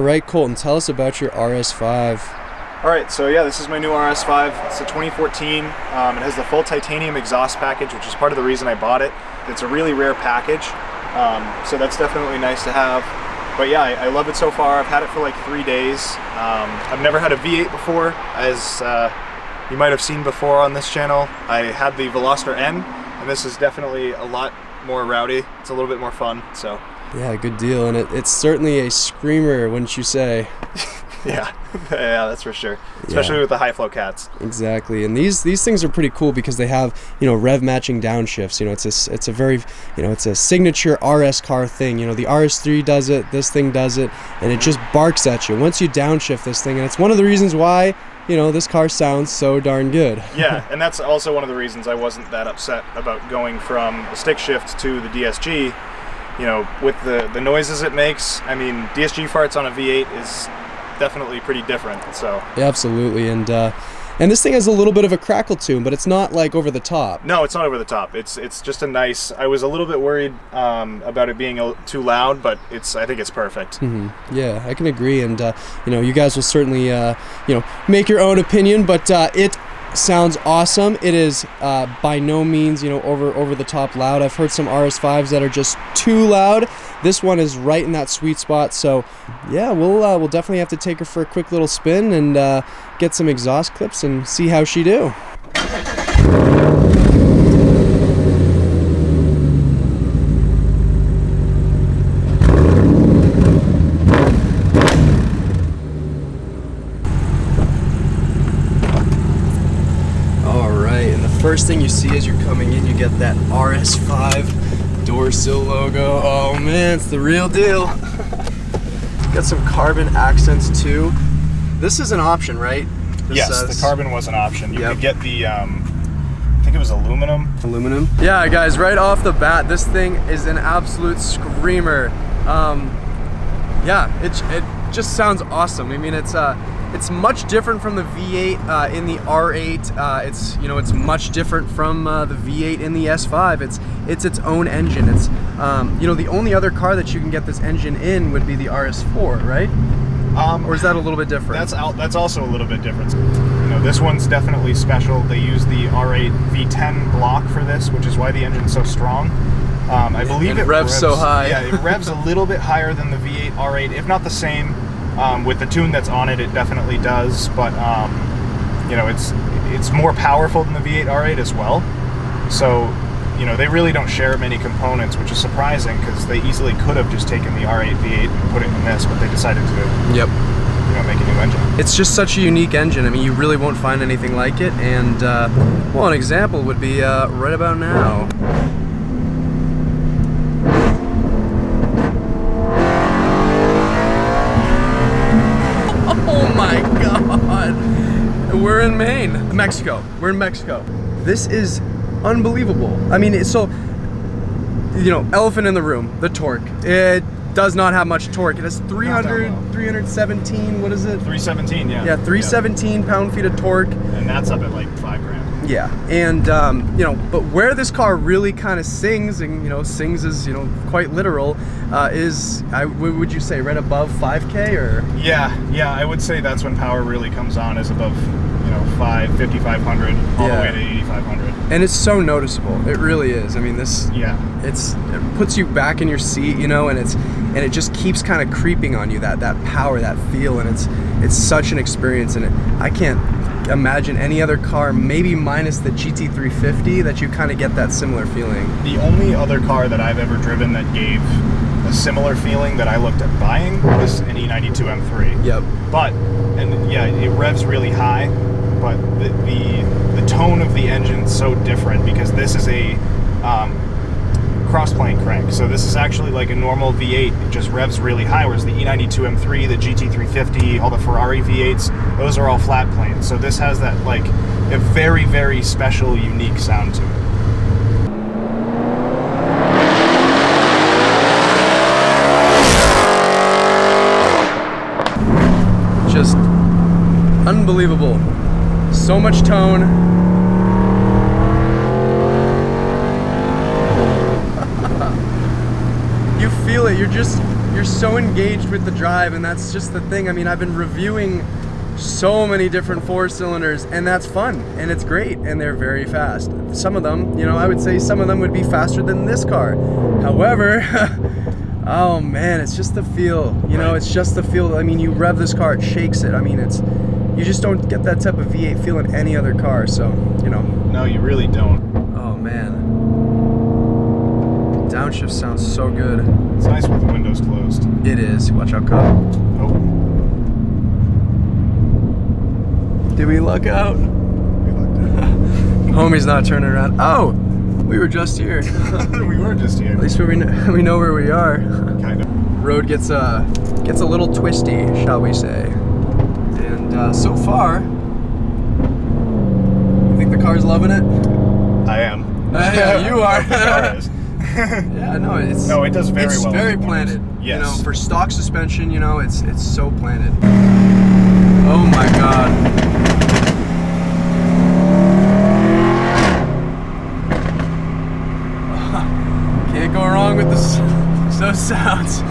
right, Colton, tell us about your RS5. Alright, so yeah, this is my new RS5. It's a 2014. It has the full titanium exhaust package, which is part of the reason I bought it. It's a really rare package, so that's definitely nice to have. But yeah, I love it so far. I've had it for like 3 days. I've never had a V8 before, as you might have seen before on this channel. I had the Veloster N, and this is definitely a lot more rowdy. It's a little bit more fun, so. Yeah, good deal, and it's certainly a screamer, wouldn't you say? Yeah, yeah, that's for sure. Especially with the high flow cats. Exactly, and these things are pretty cool because they have, you know, rev matching downshifts. You know, it's a very, you know, it's a signature RS car thing. You know, the RS3 does it, this thing does it, and it just barks at you once you downshift this thing, and it's one of the reasons why, you know, this car sounds so darn good. Yeah, and that's also one of the reasons I wasn't that upset about going from the stick shift to the DSG. You know, with the noises it makes. I mean, DSG farts on a V8 is definitely pretty different, so. Yeah, absolutely, and this thing has a little bit of a crackle to it, but it's not like over the top. No, it's not over the top. It's just a nice. I was a little bit worried about it being too loud, but I think it's perfect. Mm-hmm. Yeah, I can agree, and you know, you guys will certainly you know, make your own opinion, but it sounds awesome. It is by no means, you know, over the top loud. I've heard some RS5s that are just too loud. This one is right in that sweet spot. So yeah, we'll definitely have to take her for a quick little spin and get some exhaust clips and see how she do. First thing you see as you're coming in, you get that RS5 door sill logo. Oh man, it's the real deal. Got some carbon accents too. This is an option, right? Yes, the carbon was an option. You could get the, I think it was aluminum. Aluminum? Yeah, guys, right off the bat, this thing is an absolute screamer. Yeah, it just sounds awesome. I mean, it's much different from the V8 in the R8. It's, you know, it's much different from the V8 in the S5. It's its own engine. It's you know, the only other car that you can get this engine in would be the RS4, right? Or is that a little bit different? That's also a little bit different. You know, this one's definitely special. They use the R8 V10 block for this, which is why the engine's so strong. I believe it revs so high. Yeah, it revs a little bit higher than the V8 R8, if not the same. With the tune that's on it, it definitely does, but you know, it's more powerful than the V8 R8 as well. So, you know, they really don't share many components, which is surprising because they easily could have just taken the R8 V8 and put it in this, but they decided to, you know, make a new engine. It's just such a unique engine. I mean, you really won't find anything like it, and well, an example would be right about now. Oh my God! We're in Maine. Mexico. We're in Mexico. This is unbelievable. I mean, so, you know, elephant in the room, the torque. It does not have much torque. It has 317, what is it? 317, yeah. Yeah, 317 pound-feet of torque. And that's up at like 5 grand. Yeah, and you know, but where this car really kind of sings, and you know, sings is, you know, quite literal, is, would you say, right above 5K, or? Yeah, I would say that's when power really comes on, is above, you know, 5,500 all the way to 8,500. And it's so noticeable. It really is. I mean, this. Yeah. It puts you back in your seat, you know, and it just keeps kind of creeping on you, that power, that feel, and it's such an experience, and I can't imagine any other car, maybe minus the GT350, that you kind of get that similar feeling. The only other car that I've ever driven that gave a similar feeling that I looked at buying was an E92 M3. Yep. But, and yeah, it revs really high, but the tone of the engine's so different because this is a cross-plane crank. So this is actually like a normal V8. It just revs really high, whereas the E92 M3, the GT350, all the Ferrari V8s, those are all flat planes. So this has that like a very, very special, unique sound to it. Just unbelievable. So much tone. You feel it. you're so engaged with the drive, and that's just the thing. I mean, I've been reviewing so many different 4-cylinders, and that's fun, and it's great, and they're very fast. Some of them, you know, I would say some of them would be faster than this car. However, oh man, it's just the feel, you know, it's just the feel. I mean, you rev this car, it shakes it. I mean, you just don't get that type of V8 feel in any other car, so, you know. No, you really don't. Oh man. Downshift sounds so good. It's nice with the windows closed. It is. Watch out, Colton. Oh. Did we luck out? We lucked out. Homie's not turning around. Oh, we were just here. We were just here. At least we know where we are. Kind of. Road gets a little twisty, shall we say? And so far, you think the car's loving it? I am. Yeah, you are. The car is. Yeah, no, it does very well. It's very planted. Yes. You know, for stock suspension, you know, it's so planted. Oh my God. Can't go wrong with those sounds.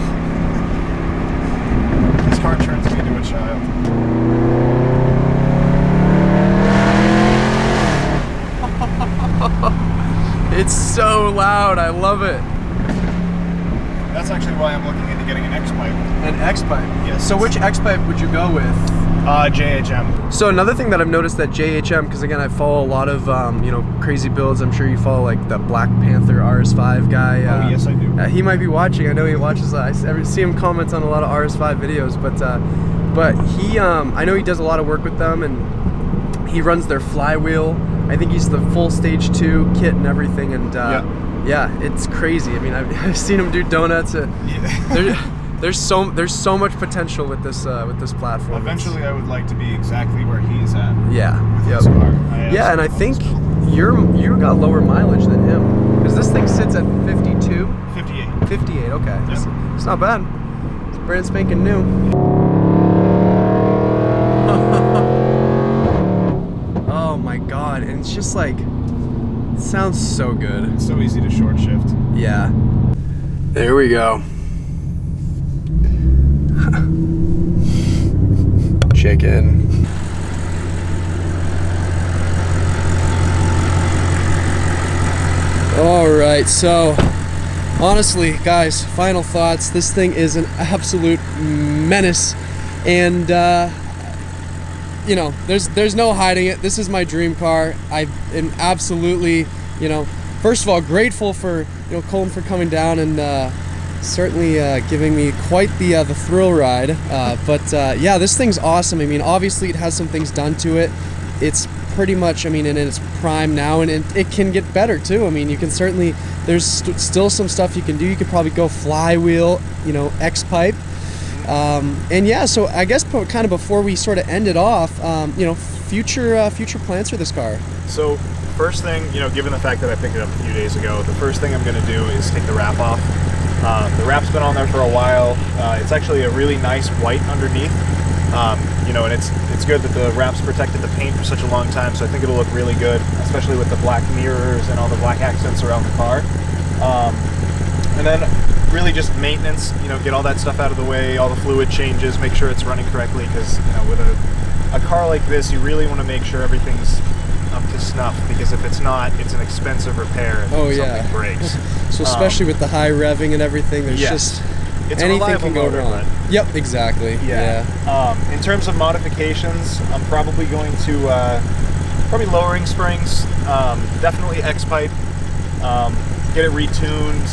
This car turns me into a child. It's so loud, I love it. That's actually why I'm looking into getting an X-Pipe. An X-Pipe? Yes. So which X-Pipe would you go with? JHM. So another thing that I've noticed that JHM, because again I follow a lot of you know, crazy builds. I'm sure you follow like the Black Panther RS5 guy. Oh yes, I do. He might be watching. I know he watches. I see him comment on a lot of RS5 videos, but he I know he does a lot of work with them, and he runs their flywheel. I think he's the full stage 2 kit and everything, and yeah, it's crazy. I mean, I've seen him do donuts. There's so much potential with this platform. Eventually, I would like to be exactly where he's at. Yeah. With his car. Yeah, and I think you got lower mileage than him, because this thing sits at 52. 58. 58. Okay. Yep. It's not bad. It's brand spanking new. Oh my God! And it's just like, it sounds so good. It's so easy to short shift. Yeah. There we go. Chicken. All right, so honestly, guys, final thoughts. This thing is an absolute menace, and you know, there's no hiding it. This is my dream car. I am absolutely, you know, first of all, grateful for, you know, Colton for coming down and certainly giving me quite the thrill ride. But yeah, this thing's awesome. I mean, obviously it has some things done to it. It's pretty much, I mean, in its prime now, and it can get better too. I mean, you can certainly, there's still some stuff you can do. You could probably go flywheel, you know, X-Pipe. And yeah, so I guess kind of before we sort of end it off, you know, future plans for this car. So first thing, you know, given the fact that I picked it up a few days ago, the first thing I'm going to do is take the wrap off. The wrap's been on there for a while. It's actually a really nice white underneath. You know, and it's good that the wrap's protected the paint for such a long time, so I think it'll look really good, especially with the black mirrors and all the black accents around the car. And then really just maintenance, you know, get all that stuff out of the way, all the fluid changes, make sure it's running correctly, because, you know, with a car like this, you really want to make sure everything's up to snuff, because if it's not, it's an expensive repair if something breaks. So especially with the high revving and everything, there's just it's anything can go wrong. Yep, exactly. Yeah. In terms of modifications, I'm probably going to probably lowering springs, definitely X-Pipe, get it retuned,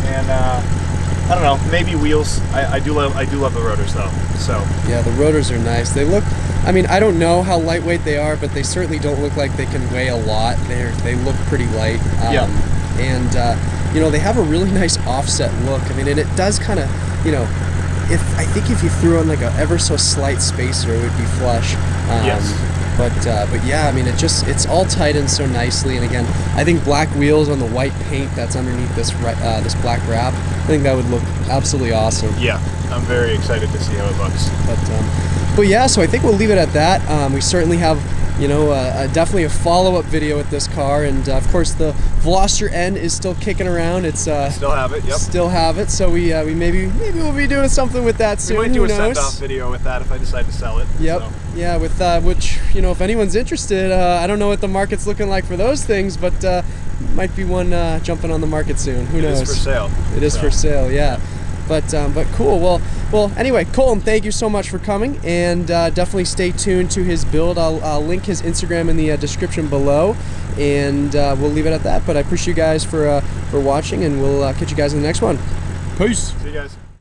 and I don't know, maybe wheels. I do love the rotors though. So yeah, the rotors are nice. They look, I mean, I don't know how lightweight they are, but they certainly don't look like they can weigh a lot. They look pretty light. And you know, they have a really nice offset look. I mean, and it does kind of, you know, I think if you threw on like a ever so slight spacer, it would be flush. Yes. But yeah, I mean, it's all tightened so nicely. And again, I think black wheels on the white paint that's underneath this this black wrap, I think that would look absolutely awesome. Yeah, I'm very excited to see how it looks. But yeah, so I think we'll leave it at that. We certainly have you know, definitely a follow-up video with this car, and of course the Veloster N is still kicking around. It's still have it. Yep. Still have it. So we maybe we'll be doing something with that soon. We might do Who a knows? send-off video with that if I decide to sell it. Yep. So. Yeah, with which, you know, if anyone's interested, I don't know what the market's looking like for those things, but might be one jumping on the market soon. Who knows? It is for sale. It is for sale. Yeah. But cool. Well. Anyway, Colton, thank you so much for coming, and definitely stay tuned to his build. I'll link his Instagram in the description below, and we'll leave it at that. But I appreciate you guys for watching, and we'll catch you guys in the next one. Peace. See you guys.